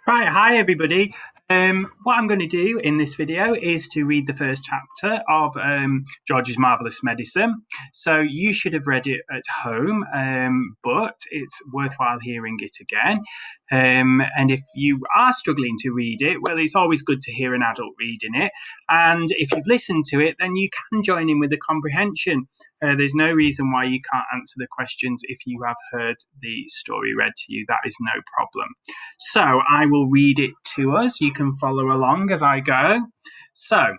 Right, hi everybody. What I'm going to do in this video is to read the first chapter of George's Marvellous Medicine. So you should have read it at home, but it's worthwhile hearing it again. And if you are struggling to read it, well, it's always good to hear an adult reading it. And if you've listened to it, then you can join in with the comprehension. There's no reason why you can't answer the questions if you have heard the story read to you. That is no problem. So I will read it to us. You can follow along as I go. So,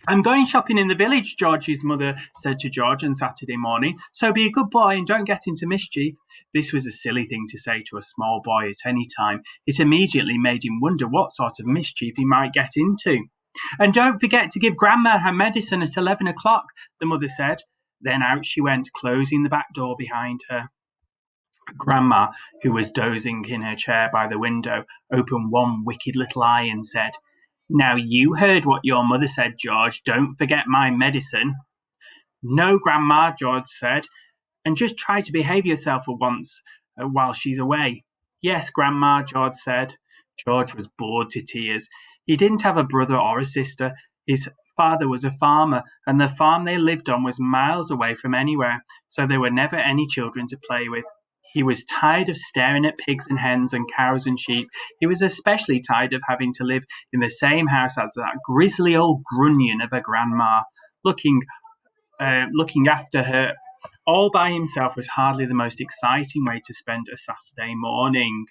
I'm going shopping in the village, George's mother said to George on Saturday morning. So be a good boy and don't get into mischief. This was a silly thing to say to a small boy at any time. It immediately made him wonder what sort of mischief he might get into. And don't forget to give Grandma her medicine at 11 o'clock, the mother said. Then out she went, closing the back door behind her. Grandma, who was dozing in her chair by the window, opened one wicked little eye and said, "Now you heard what your mother said, George. Don't forget my medicine." "No, Grandma," George said, "and just try to behave yourself for once while she's away." "Yes, Grandma," George said. George was bored to tears. He didn't have a brother or a sister. His father was a farmer, and the farm they lived on was miles away from anywhere, so there were never any children to play with. He was tired of staring at pigs and hens and cows and sheep. He was especially tired of having to live in the same house as that grisly old grunion of a grandma. Looking after her all by himself was hardly the most exciting way to spend a Saturday morning.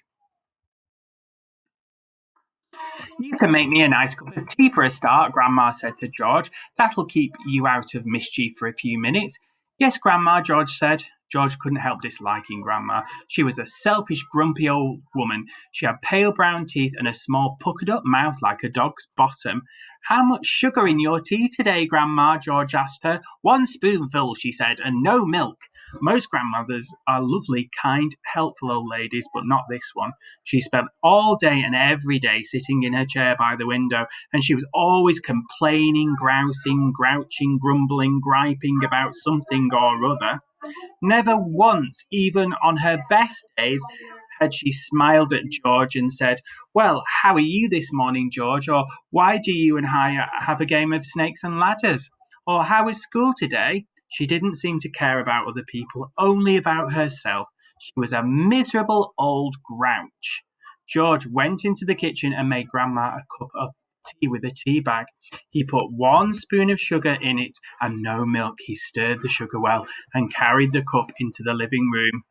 "You can make me a nice cup of tea for a start," Grandma said to George. "That'll keep you out of mischief for a few minutes." "Yes, Grandma," George said. George couldn't help disliking Grandma. She was a selfish, grumpy old woman. She had pale brown teeth and a small, puckered-up mouth like a dog's bottom. "How much sugar in your tea today, Grandma?" George asked her. "One spoonful," she said, "and no milk." Most grandmothers are lovely, kind, helpful old ladies, but not this one. She spent all day and every day sitting in her chair by the window, and she was always complaining, grousing, grouching, grumbling, griping about something or other. Never once, even on her best days, had she smiled at George and said, "Well, how are you this morning, George?" Or, "Why do you and I have a game of snakes and ladders?" Or, "How was school today?" She didn't seem to care about other people, only about herself. She was a miserable old grouch. George went into the kitchen and made Grandma a cup of tea with a tea bag. He put one spoon of sugar in it and no milk. He stirred the sugar well and carried the cup into the living room.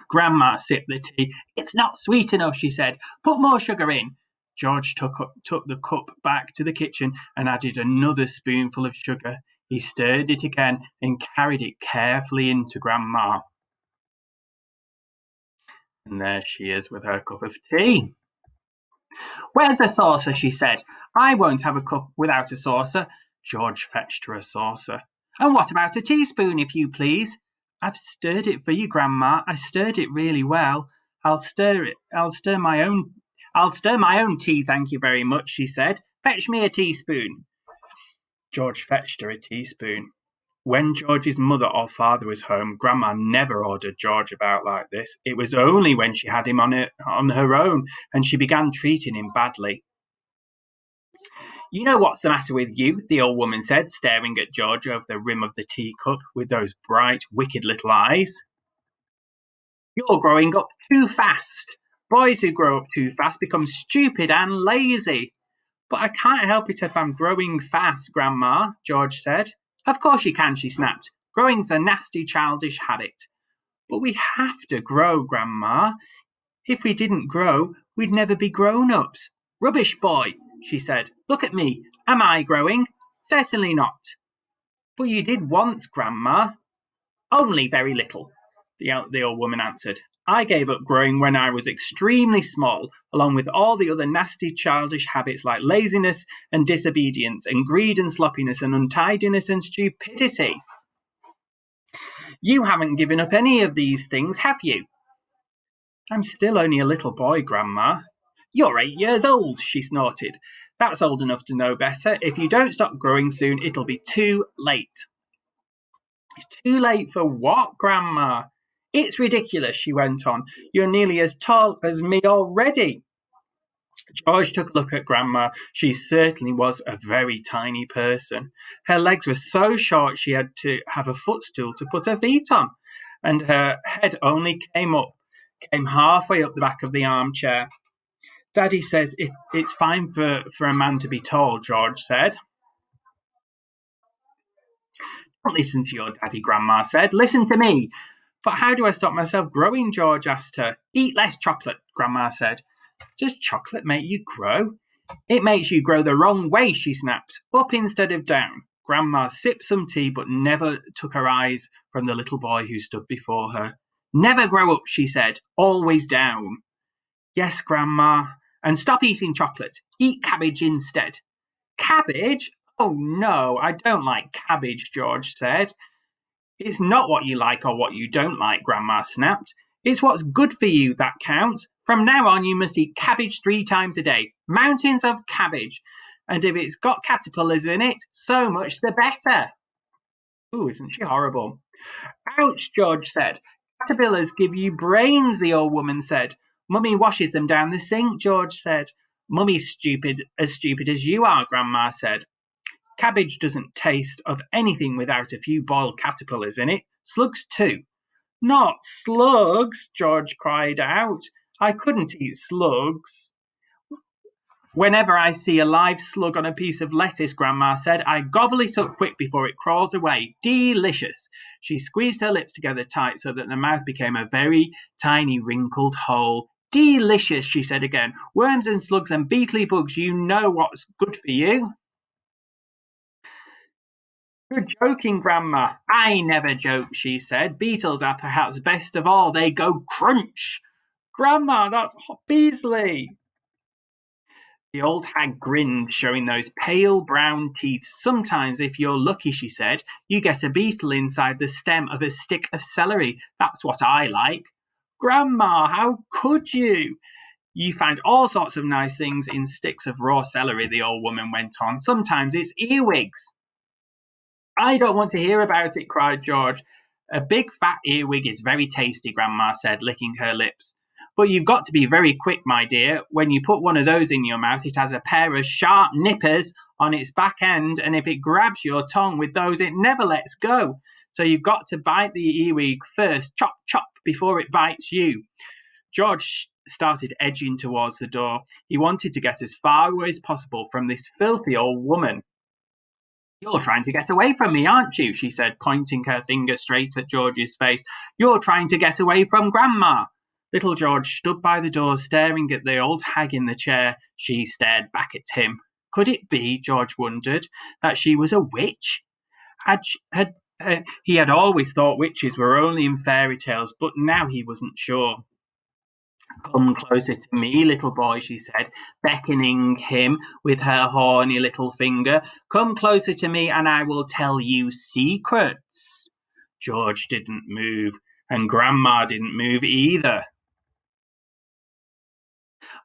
Grandma sipped the tea. "It's not sweet enough," she said. "Put more sugar in." George took the cup back to the kitchen and added another spoonful of sugar. He stirred it again and carried it carefully into Grandma. And there she is with her cup of tea. "Where's the saucer?" she said. "I won't have a cup without a saucer." George fetched her a saucer. "And what about a teaspoon, if you please?" "I've stirred it for you, Grandma. I stirred it really well. I'll stir my own tea, thank you very much," she said. "Fetch me a teaspoon." George fetched her a teaspoon. When George's mother or father was home, Grandma never ordered George about like this. It was only when she had him on her own, and she began treating him badly. "You know what's the matter with you," the old woman said, staring at George over the rim of the teacup with those bright, wicked little eyes. "You're growing up too fast. Boys who grow up too fast become stupid and lazy." "But I can't help it if I'm growing fast, Grandma," George said. "Of course you can," she snapped. "Growing's a nasty, childish habit." "But we have to grow, Grandma. If we didn't grow, we'd never be grown-ups." "Rubbish, boy," she said. "Look at me. Am I growing? Certainly not." "But you did once, Grandma." "Only very little," the old woman answered. "I gave up growing when I was extremely small, along with all the other nasty childish habits like laziness and disobedience and greed and sloppiness and untidiness and stupidity. You haven't given up any of these things, have you?" "I'm still only a little boy, Grandma." "You're 8 years old," she snorted. "That's old enough to know better. If you don't stop growing soon, it'll be too late." "Too late for what, Grandma?" "It's ridiculous," she went on. "You're nearly as tall as me already." George took a look at Grandma. She certainly was a very tiny person. Her legs were so short she had to have a footstool to put her feet on, and her head only came halfway up the back of the armchair. Daddy says it's fine for a man to be tall, George said. Don't listen to your daddy, Grandma said. Listen to me. But how do I stop myself growing? George asked her. Eat less chocolate, Grandma said. Does chocolate make you grow? It makes you grow the wrong way, she snapped. Up instead of down. Grandma sipped some tea but never took her eyes from the little boy who stood before her. Never grow up, she said. Always down. Yes, Grandma. And stop eating chocolate. Eat cabbage instead. Cabbage? Oh no, I don't like cabbage, George said. It's not what you like or what you don't like, Grandma snapped. It's what's good for you that counts. From now on, you must eat cabbage 3 times a day. Mountains of cabbage. And if it's got caterpillars in it, so much the better. Ooh, isn't she horrible? Ouch, George said. Caterpillars give you brains, the old woman said. Mummy washes them down the sink, George said. Mummy's stupid as you are, Grandma said. Cabbage doesn't taste of anything without a few boiled caterpillars in it. Slugs too. Not slugs, George cried out. I couldn't eat slugs. Whenever I see a live slug on a piece of lettuce, Grandma said, I gobble it up quick before it crawls away. Delicious. She squeezed her lips together tight so that the mouth became a very tiny wrinkled hole. Delicious, she said again. Worms and slugs and beetly bugs, you know what's good for you. You're joking, Grandma. I never joke, she said. Beetles are perhaps best of all. They go crunch. Grandma, that's Beasley. The old hag grinned, showing those pale brown teeth. Sometimes, if you're lucky, she said, you get a beetle inside the stem of a stick of celery. That's what I like. Grandma, how could you? You find all sorts of nice things in sticks of raw celery, the old woman went on. Sometimes it's earwigs. I don't want to hear about it, cried George. A big fat earwig is very tasty, Grandma said, licking her lips. But you've got to be very quick, my dear. When you put one of those in your mouth, it has a pair of sharp nippers on its back end, and if it grabs your tongue with those, it never lets go. So you've got to bite the earwig first, chop, chop, before it bites you. George started edging towards the door. He wanted to get as far away as possible from this filthy old woman. You're trying to get away from me, aren't you? She said, pointing her finger straight at George's face. You're trying to get away from Grandma. Little George stood by the door, staring at the old hag in the chair. She stared back at him. Could it be, George wondered, that she was a witch? He had always thought witches were only in fairy tales, but now he wasn't sure. Come closer to me, little boy, she said, beckoning him with her horny little finger. Come closer to me and I will tell you secrets. George didn't move, and Grandma didn't move either.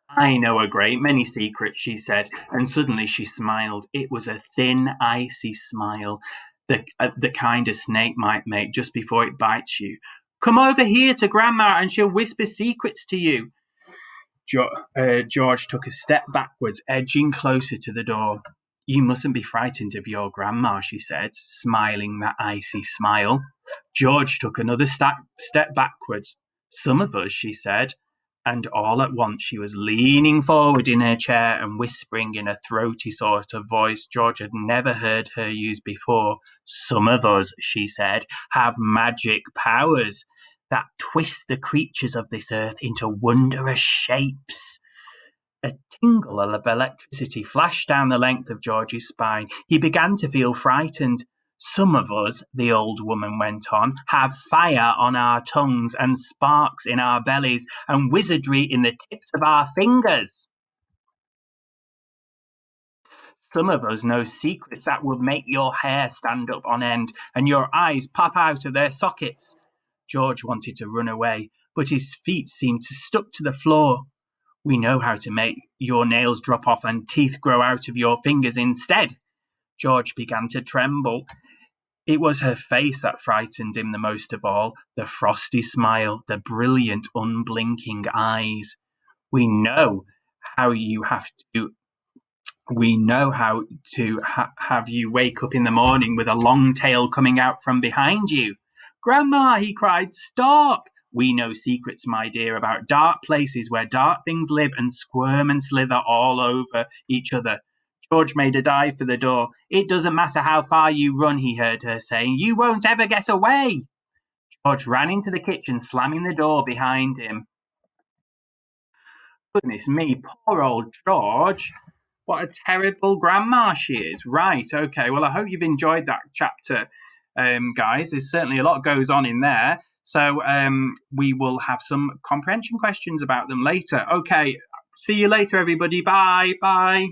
I know a great many secrets, she said, and suddenly she smiled. It was a thin, icy smile, the kind a snake might make just before it bites you. Come over here to Grandma and she'll whisper secrets to you. George took a step backwards, edging closer to the door. You mustn't be frightened of your Grandma, she said, smiling that icy smile. George took another step backwards. Some of us, she said, and all at once she was leaning forward in her chair and whispering in a throaty sort of voice George had never heard her use before. Some of us, she said, have magic powers that twist the creatures of this earth into wondrous shapes. A tingle of electricity flashed down the length of George's spine. He began to feel frightened. Some of us, the old woman went on, have fire on our tongues and sparks in our bellies and wizardry in the tips of our fingers. Some of us know secrets that would make your hair stand up on end and your eyes pop out of their sockets. George wanted to run away, but his feet seemed to stuck to the floor. We know how to make your nails drop off and teeth grow out of your fingers instead. George began to tremble. It was her face that frightened him the most of all, the frosty smile, the brilliant, unblinking eyes. We know how you have to. We know how to have you wake up in the morning with a long tail coming out from behind you. Grandma, he cried, stop! We know secrets, my dear, about dark places where dark things live and squirm and slither all over each other. George made a dive for the door. It doesn't matter how far you run, he heard her saying. You won't ever get away. George ran into the kitchen, slamming the door behind him. Goodness me, poor old George. What a terrible grandma she is. Right, okay. Well, I hope you've enjoyed that chapter, guys. There's certainly a lot goes on in there. So we will have some comprehension questions about them later. Okay, see you later, everybody. Bye. Bye.